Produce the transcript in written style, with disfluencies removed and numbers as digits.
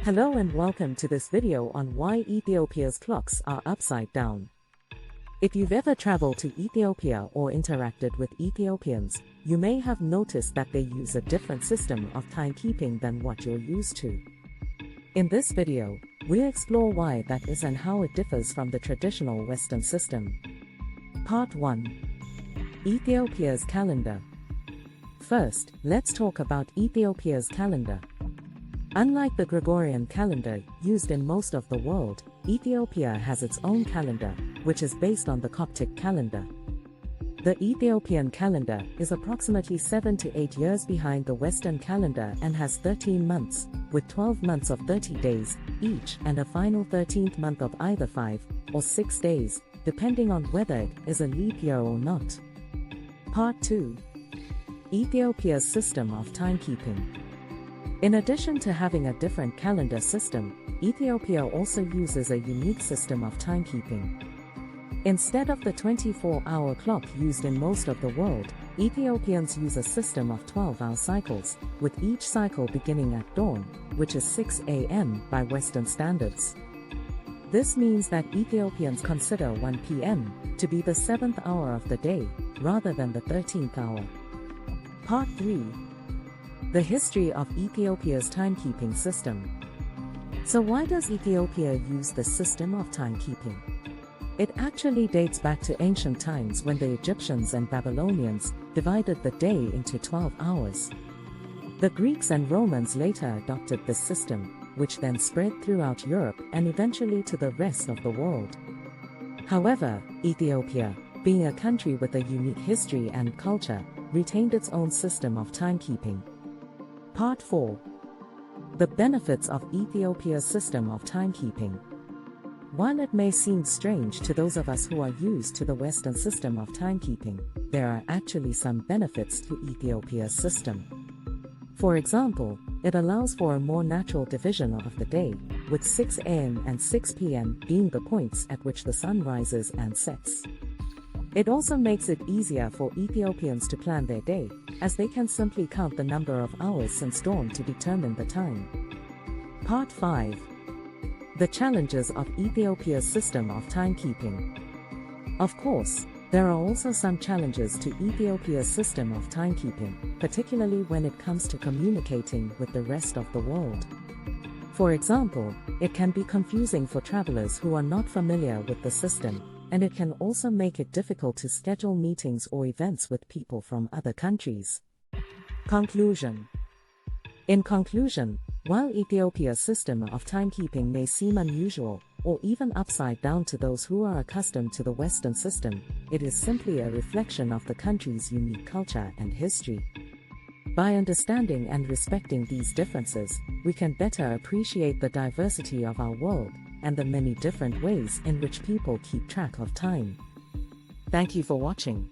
Hello and welcome to this video on why Ethiopia's clocks are upside down. If you've ever traveled to Ethiopia or interacted with Ethiopians, you may have noticed that they use a different system of timekeeping than what you're used to. In this video, we'll explore why that is and how it differs from the traditional Western system. Part 1. Ethiopia's Calendar. First, let's talk about Ethiopia's calendar. Unlike the Gregorian calendar used in most of the world, Ethiopia has its own calendar, which is based on the Coptic calendar. The Ethiopian calendar is approximately 7 to 8 years behind the Western calendar and has 13 months, with 12 months of 30 days each and a final 13th month of either 5 or 6 days, depending on whether it is a leap year or not. Part 2. Ethiopia's system of timekeeping. In addition to having a different calendar system, Ethiopia also uses a unique system of timekeeping. Instead of the 24-hour clock used in most of the world, Ethiopians use a system of 12-hour cycles, with each cycle beginning at dawn, which is 6 a.m. by Western standards. This means that Ethiopians consider 1 p.m. to be the 7th hour of the day, rather than the 13th hour. Part 3. The history of Ethiopia's timekeeping system. So why does Ethiopia use this system of timekeeping? It actually dates back to ancient times when the Egyptians and Babylonians divided the day into 12 hours. The Greeks and Romans later adopted this system, which then spread throughout Europe and eventually to the rest of the world. However, Ethiopia, being a country with a unique history and culture, retained its own system of timekeeping. Part 4. The benefits of Ethiopia's system of timekeeping. While it may seem strange to those of us who are used to the Western system of timekeeping, there are actually some benefits to Ethiopia's system. For example, it allows for a more natural division of the day, with 6 a.m. and 6 p.m. being the points at which the sun rises and sets. It also makes it easier for Ethiopians to plan their day, as they can simply count the number of hours since dawn to determine the time. Part 5. The challenges of Ethiopia's system of timekeeping. Of course, there are also some challenges to Ethiopia's system of timekeeping, particularly when it comes to communicating with the rest of the world. For example, it can be confusing for travelers who are not familiar with the system, and it can also make it difficult to schedule meetings or events with people from other countries. Conclusion. In conclusion, while Ethiopia's system of timekeeping may seem unusual, or even upside down to those who are accustomed to the Western system, it is simply a reflection of the country's unique culture and history. By understanding and respecting these differences, we can better appreciate the diversity of our world and the many different ways in which people keep track of time. Thank you for watching.